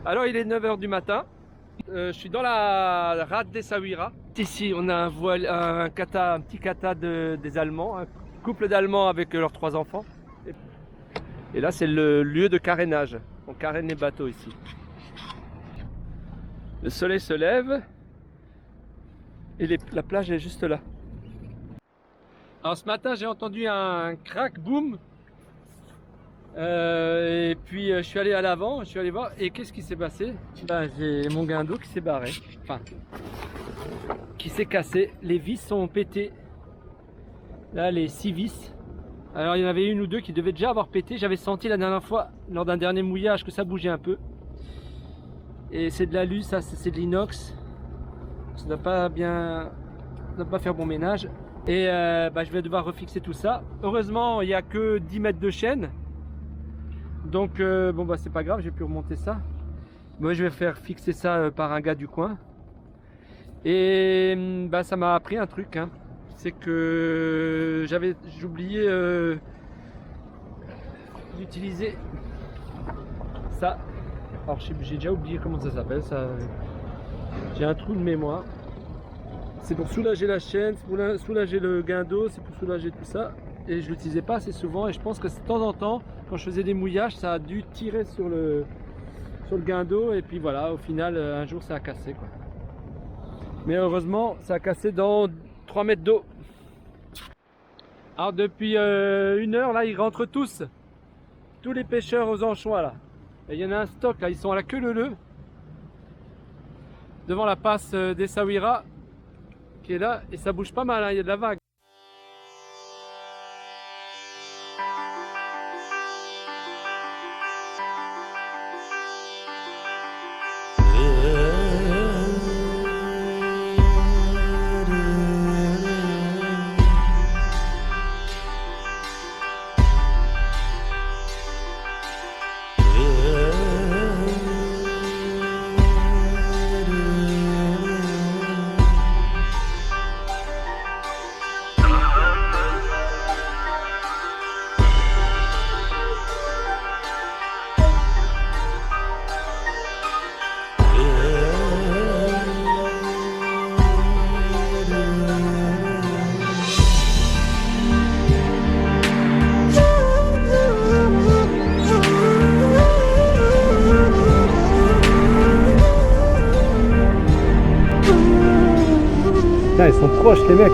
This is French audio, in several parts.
Alors il est 9 h du matin, je suis dans la rade d'Essaouira. Ici on a un petit kata des Allemands, un couple d'Allemands avec leurs 3 enfants. Et là c'est le lieu de carénage, on carène les bateaux ici. Le soleil se lève et la plage est juste là. Alors ce matin j'ai entendu un crack boom. Et puis je suis allé à l'avant, je suis allé voir et qu'est-ce qui s'est passé? J'ai mon guindeau qui s'est barré, enfin qui s'est cassé, les vis sont pétées. Là les 6 vis. Alors il y en avait une ou deux qui devaient déjà avoir pété, j'avais senti la dernière fois lors d'un dernier mouillage que ça bougeait un peu. Et c'est de l'alu, ça c'est de l'inox. Ça ne doit pas bien, ça doit pas faire bon ménage. Et je vais devoir refixer tout ça. Heureusement il n'y a que 10 mètres de chaîne. Donc c'est pas grave, j'ai pu remonter ça. Moi je vais faire fixer ça par un gars du coin. Et ça m'a appris un truc, hein. C'est que j'ai oublié d'utiliser ça. Alors j'ai déjà oublié comment ça s'appelle ça. J'ai un trou de mémoire. C'est pour soulager la chaîne, c'est pour soulager le guindeau, c'est pour soulager tout ça. Et je l'utilisais pas assez souvent et je pense que de temps en temps quand je faisais des mouillages ça a dû tirer sur le guindeau et puis voilà, au final un jour ça a cassé quoi. Mais heureusement ça a cassé dans 3 mètres d'eau. Alors depuis 1 heure là ils rentrent tous les pêcheurs aux anchois là. Et il y en a un stock là, ils sont à la queue leu-leu devant la passe d'Essaouira qui est là et ça bouge pas mal, hein, il y a de la vague. Là, ils sont proches les mecs.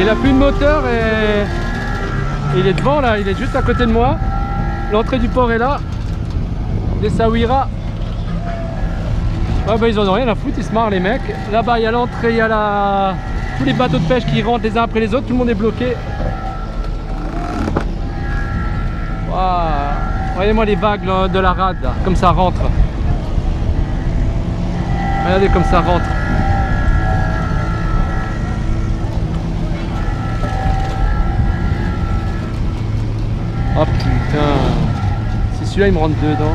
Il a plus de moteur et il est devant là, il est juste à côté de moi. L'entrée du port est là, d'Essaouira. Ils en ont rien à foutre, ils se marrent les mecs. Là-bas il y a l'entrée, il y a tous les bateaux de pêche qui rentrent les uns après les autres, tout le monde est bloqué. Wow. Regardez-moi les vagues là, de la rade, là, comme ça rentre. Regardez comme ça rentre. Oh putain, si celui-là il me rentre dedans,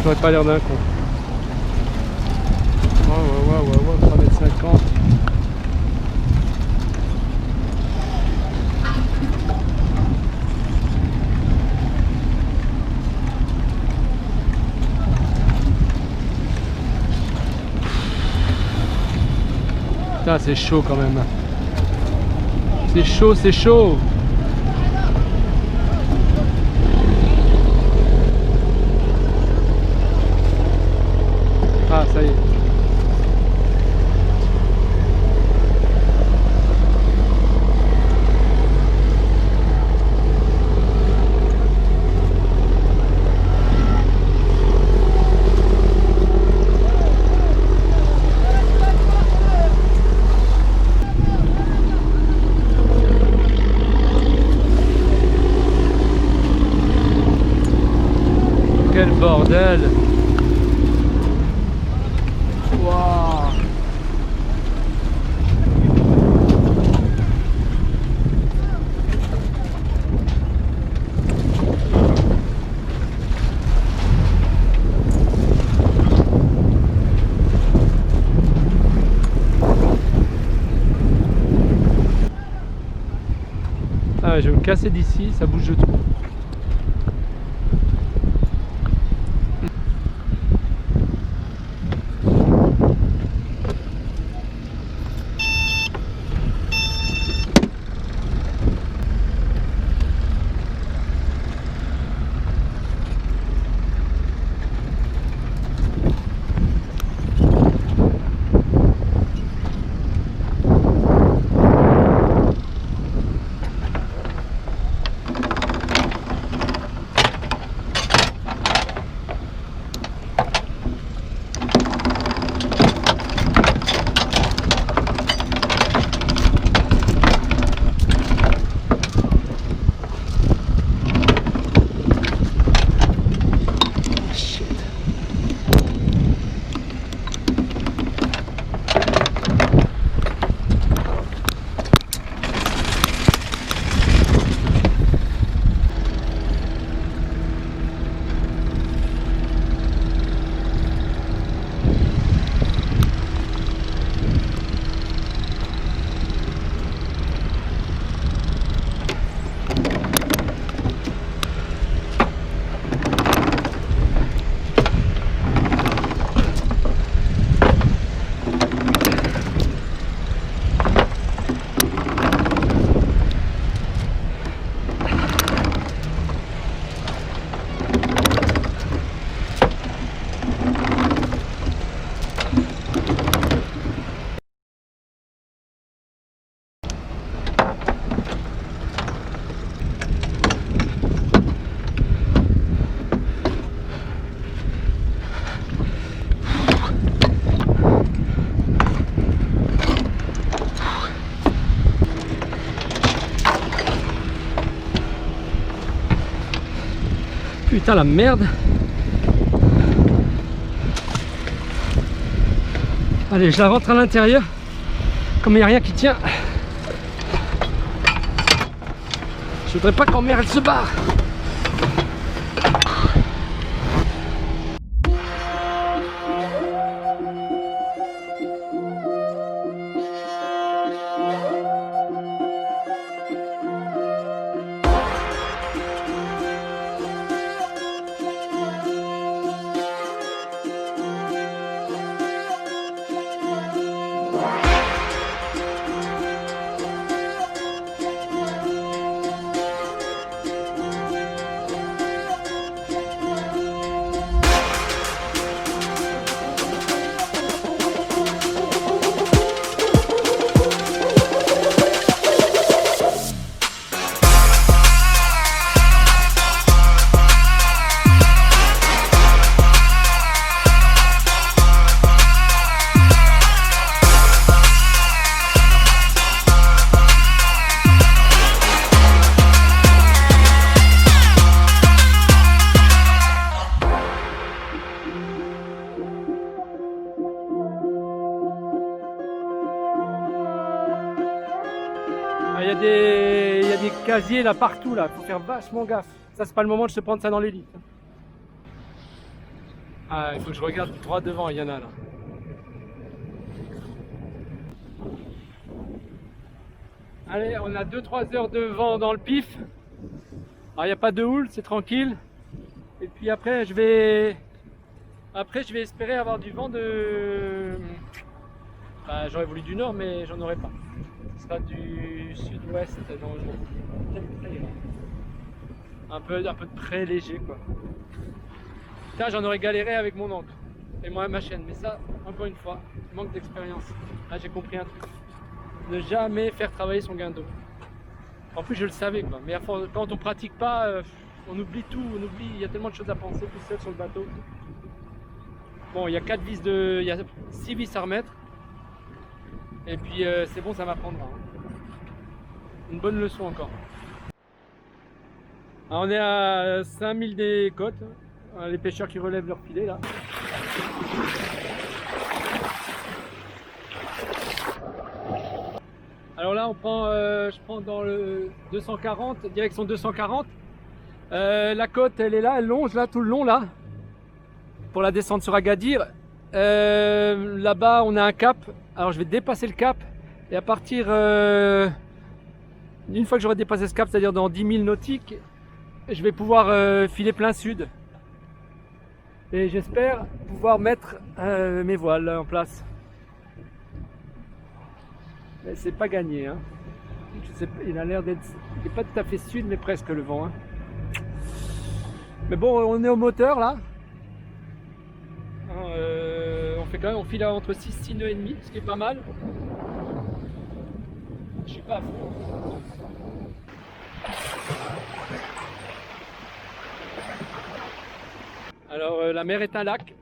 j'aurais pas l'air d'un con. Ouais, 3,50 m. Putain, c'est chaud quand même. C'est chaud, c'est chaud. Ah, ça y est. Quel bordel! Ah, je vais me casser d'ici, ça bouge de trop. Putain la merde. Allez, je la rentre à l'intérieur. Comme il n'y a rien qui tient. Je voudrais pas qu'en mer elle se barre. Il y a des casiers là partout là, faut faire vachement gaffe. Ça c'est pas le moment de se prendre ça dans les lits. Ah, il faut que je regarde droit devant, il y en a là. Allez, on a 2-3 heures de vent dans le pif. Alors il n'y a pas de houle, c'est tranquille. Et puis après je vais espérer avoir du vent de... Bah, j'aurais voulu du nord mais j'en aurais pas. Ce sera du sud-ouest un peu de près léger quoi. Putain, j'en aurais galéré avec mon oncle et moi ma chaîne, mais ça encore une fois manque d'expérience. Là j'ai compris un truc, ne jamais faire travailler son guindeau. En plus je le savais quoi, mais quand on pratique pas on oublie tout, il y a tellement de choses à penser tout seul sur le bateau. Bon, il y a 4 vis il y a 6 vis à remettre. Et puis c'est bon, ça m'apprendra. Une bonne leçon encore. Alors, on est à 5000 des côtes. Les pêcheurs qui relèvent leur filet là. Alors là on prend, je prends dans le 240, direction 240. La côte elle est là, elle longe là tout le long là. Pour la descente sur Agadir. Là-bas on a un cap. Alors je vais dépasser le cap et à partir de Une fois que j'aurai dépassé ce cap, c'est-à-dire dans 10 000 nautiques, je vais pouvoir filer plein sud. Et j'espère pouvoir mettre mes voiles en place. Mais c'est pas gagné, hein. Je sais pas, il a l'air d'être... Il n'est pas tout à fait sud, mais presque le vent, hein. Mais bon, on est au moteur là. On fait quand même, on file entre 6 nœuds et demi, ce qui est pas mal. Je suis pas à fond. Alors la mer est un lac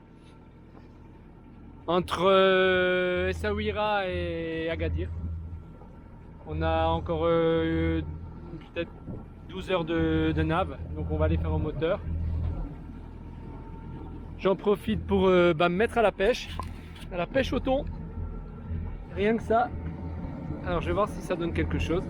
entre Essaouira et Agadir. On a encore peut-être 12 heures de nave, donc on va aller faire au moteur. J'en profite pour me mettre à la pêche au thon. Rien que ça. Alors je vais voir si ça donne quelque chose.